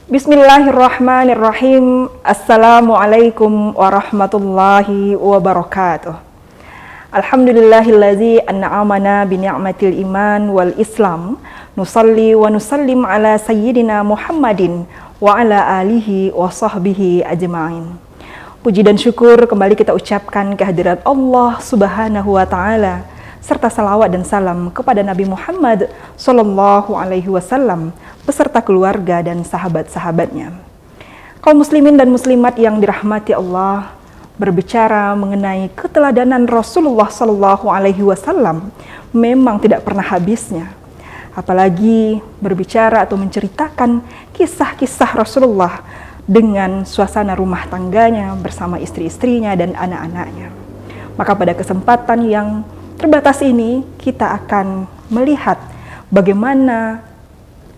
Bismillahirrahmanirrahim. Assalamualaikum warahmatullahi wabarakatuh. Alhamdulillahillazi an'amana bi ni'matil iman wal islam. Nusalli wa nusallim ala sayyidina Muhammadin wa ala alihi wa sahbihi ajma'in. Puji dan syukur kembali kita ucapkan kehadirat Allah Subhanahu wa taala, serta salawat dan salam kepada Nabi Muhammad sallallahu alaihi wasallam beserta keluarga dan sahabat-sahabatnya. Kaum muslimin dan muslimat yang dirahmati Allah, berbicara mengenai keteladanan Rasulullah sallallahu alaihi wasallam memang tidak pernah habisnya. Apalagi berbicara atau menceritakan kisah-kisah Rasulullah dengan suasana rumah tangganya bersama istri-istrinya dan anak-anaknya. Maka pada kesempatan yang terbatas ini kita akan melihat bagaimana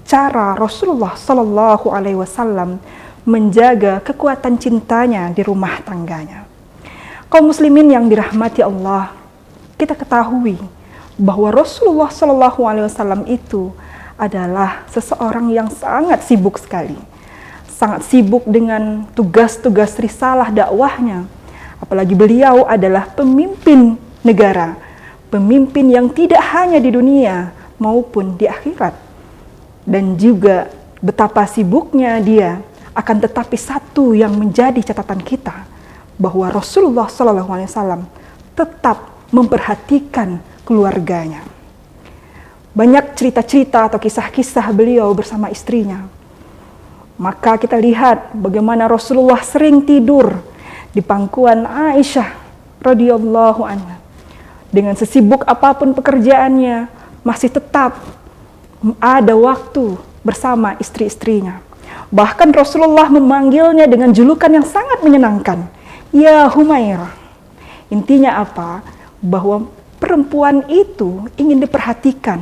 cara Rasulullah Sallallahu Alaihi Wasallam menjaga kekuatan cintanya di rumah tangganya. Kaum muslimin yang dirahmati Allah, kita ketahui bahwa Rasulullah Sallallahu Alaihi Wasallam itu adalah seseorang yang sangat sibuk sekali, sangat sibuk dengan tugas-tugas risalah dakwahnya. Apalagi beliau adalah pemimpin negara, pemimpin yang tidak hanya di dunia maupun di akhirat. Dan juga betapa sibuknya dia, akan tetapi satu yang menjadi catatan kita, bahwa Rasulullah SAW tetap memperhatikan keluarganya. Banyak cerita-cerita atau kisah-kisah beliau bersama istrinya. Maka kita lihat bagaimana Rasulullah sering tidur di pangkuan Aisyah radhiyallahu anha. Dengan sesibuk apapun pekerjaannya, masih tetap ada waktu bersama istri-istrinya. Bahkan Rasulullah memanggilnya dengan julukan yang sangat menyenangkan, Ya Humairah. Intinya apa? Bahwa perempuan itu ingin diperhatikan,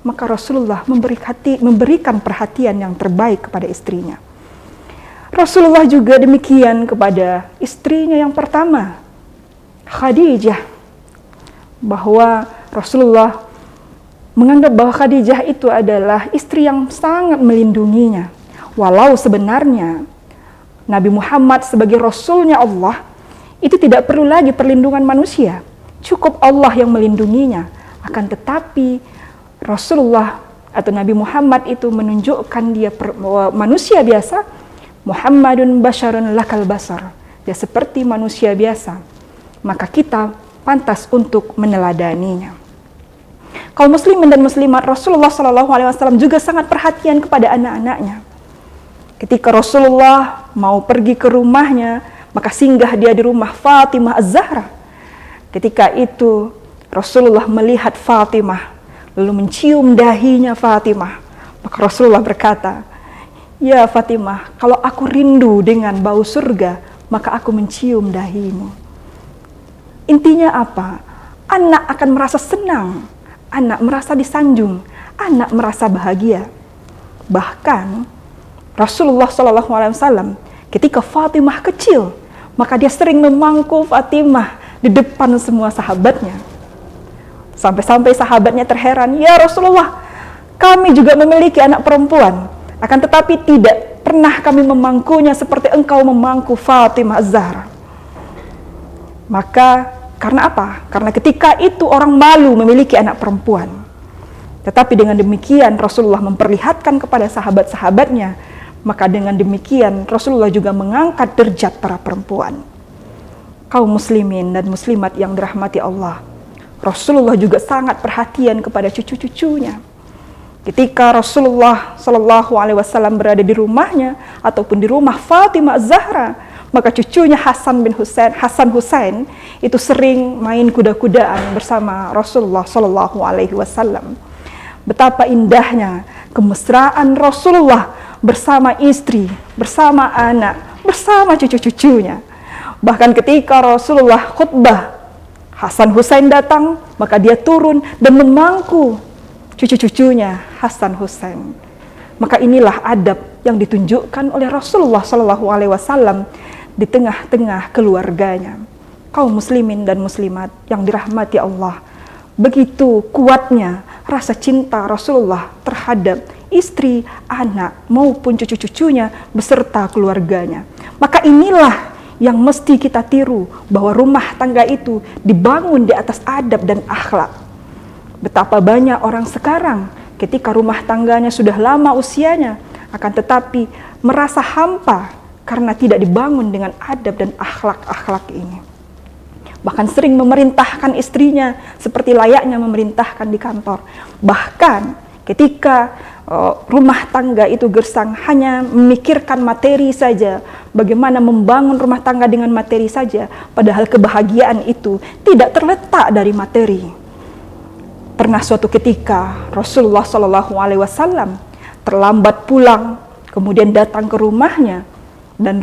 maka Rasulullah memberikan perhatian yang terbaik kepada istrinya. Rasulullah juga demikian kepada istrinya yang pertama, Khadijah, bahwa Rasulullah menganggap bahwa Khadijah itu adalah istri yang sangat melindunginya. Walau sebenarnya Nabi Muhammad sebagai Rasulnya Allah itu tidak perlu lagi perlindungan manusia. Cukup Allah yang melindunginya. Akan tetapi Rasulullah atau Nabi Muhammad itu menunjukkan dia manusia biasa. Muhammadun basyarun lakal basar. Dia seperti manusia biasa. Maka kita pantas untuk meneladaninya. Kaum muslimin dan muslimat, Rasulullah SAW juga sangat perhatian kepada anak-anaknya. Ketika Rasulullah mau pergi ke rumahnya, maka singgah dia di rumah Fatimah Az-Zahra. Ketika itu Rasulullah melihat Fatimah, lalu mencium dahinya Fatimah. Maka Rasulullah berkata, Ya Fatimah, kalau aku rindu dengan bau surga, maka aku mencium dahimu. Intinya apa? Anak akan merasa senang, anak merasa disanjung, anak merasa bahagia. Bahkan Rasulullah SAW ketika Fatimah kecil, maka dia sering memangku Fatimah di depan semua sahabatnya. Sampai-sampai sahabatnya terheran, Ya Rasulullah, kami juga memiliki anak perempuan, akan tetapi tidak pernah kami memangkunya seperti engkau memangku Fatimah Az-Zahra. Maka karena apa? Karena ketika itu orang malu memiliki anak perempuan. Tetapi dengan demikian Rasulullah memperlihatkan kepada sahabat-sahabatnya, maka dengan demikian Rasulullah juga mengangkat derajat para perempuan. Kaum muslimin dan muslimat yang dirahmati Allah, Rasulullah juga sangat perhatian kepada cucu-cucunya. Ketika Rasulullah SAW berada di rumahnya ataupun di rumah Fatimah Az-Zahra, maka cucunya Hasan Husain itu sering main kuda-kudaan bersama Rasulullah Sallallahu Alaihi Wasallam. Betapa indahnya kemesraan Rasulullah bersama istri, bersama anak, bersama cucu-cucunya. Bahkan ketika Rasulullah khutbah, Hasan Husain datang, maka dia turun dan memangku cucu-cucunya Hasan Husain. Maka inilah adab yang ditunjukkan oleh Rasulullah Sallallahu Alaihi Wasallam di tengah-tengah keluarganya. Kaum muslimin dan muslimat yang dirahmati Allah, begitu kuatnya rasa cinta Rasulullah terhadap istri, anak, maupun cucu-cucunya beserta keluarganya. Maka inilah yang mesti kita tiru, bahwa rumah tangga itu dibangun di atas adab dan akhlak. Betapa banyak orang sekarang ketika rumah tangganya sudah lama usianya, akan tetapi merasa hampa karena tidak dibangun dengan adab dan akhlak-akhlak ini. Bahkan sering memerintahkan istrinya seperti layaknya memerintahkan di kantor. Bahkan ketika rumah tangga itu gersang hanya memikirkan materi saja, bagaimana membangun rumah tangga dengan materi saja, padahal kebahagiaan itu tidak terletak dari materi. Pernah suatu ketika Rasulullah SAW terlambat pulang, kemudian datang ke rumahnya, dan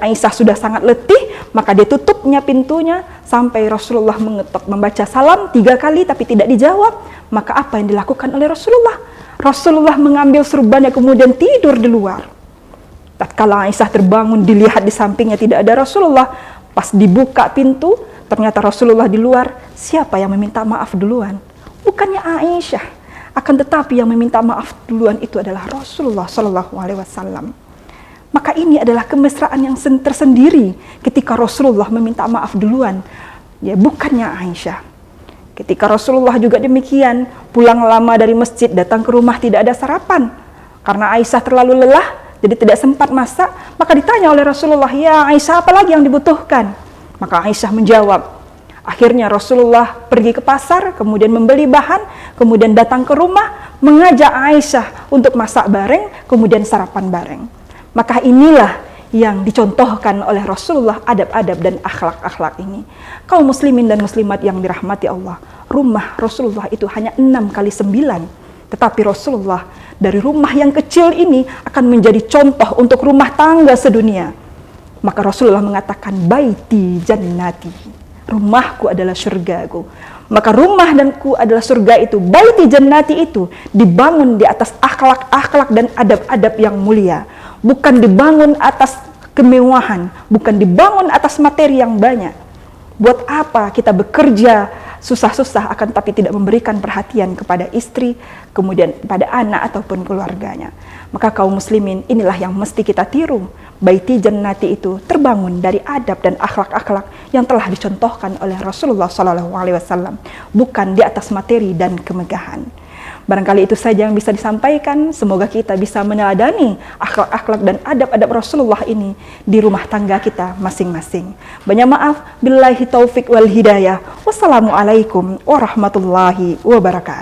Aisyah sudah sangat letih, maka dia tutupnya pintunya sampai Rasulullah mengetok, membaca salam 3 kali tapi tidak dijawab. Maka apa yang dilakukan oleh Rasulullah? Rasulullah mengambil serbannya kemudian tidur di luar. Tatkala Aisyah terbangun, dilihat di sampingnya tidak ada Rasulullah. Pas dibuka pintu, ternyata Rasulullah di luar. Siapa yang meminta maaf duluan? Bukannya Aisyah, akan tetapi yang meminta maaf duluan itu adalah Rasulullah SAW. Maka ini adalah kemesraan yang tersendiri ketika Rasulullah meminta maaf duluan, ya bukannya Aisyah. Ketika Rasulullah juga demikian, pulang lama dari masjid, datang ke rumah tidak ada sarapan. Karena Aisyah terlalu lelah, jadi tidak sempat masak, maka ditanya oleh Rasulullah, "Ya Aisyah, apa lagi yang dibutuhkan?" Maka Aisyah menjawab. Akhirnya Rasulullah pergi ke pasar, kemudian membeli bahan, kemudian datang ke rumah, mengajak Aisyah untuk masak bareng, kemudian sarapan bareng. Maka inilah yang dicontohkan oleh Rasulullah, adab-adab dan akhlak-akhlak ini. Kaum muslimin dan muslimat yang dirahmati Allah, rumah Rasulullah itu hanya 6 kali 9. Tetapi Rasulullah dari rumah yang kecil ini akan menjadi contoh untuk rumah tangga sedunia. Maka Rasulullah mengatakan, baiti jannati, rumahku adalah surgaku. Maka rumah danku adalah surga itu, baiti jannati itu dibangun di atas akhlak-akhlak dan adab-adab yang mulia. Bukan dibangun atas kemewahan, bukan dibangun atas materi yang banyak. Buat apa kita bekerja susah-susah akan tapi tidak memberikan perhatian kepada istri, kemudian pada anak ataupun keluarganya. Maka kaum muslimin, inilah yang mesti kita tiru. Baiti jannati itu terbangun dari adab dan akhlak-akhlak yang telah dicontohkan oleh Rasulullah SAW, bukan di atas materi dan kemegahan. Barangkali itu saja yang bisa disampaikan. Semoga kita bisa meneladani akhlak-akhlak dan adab-adab Rasulullah ini di rumah tangga kita masing-masing. Banyak maaf. Billahi taufik wal hidayah. Wassalamualaikum warahmatullahi wabarakatuh.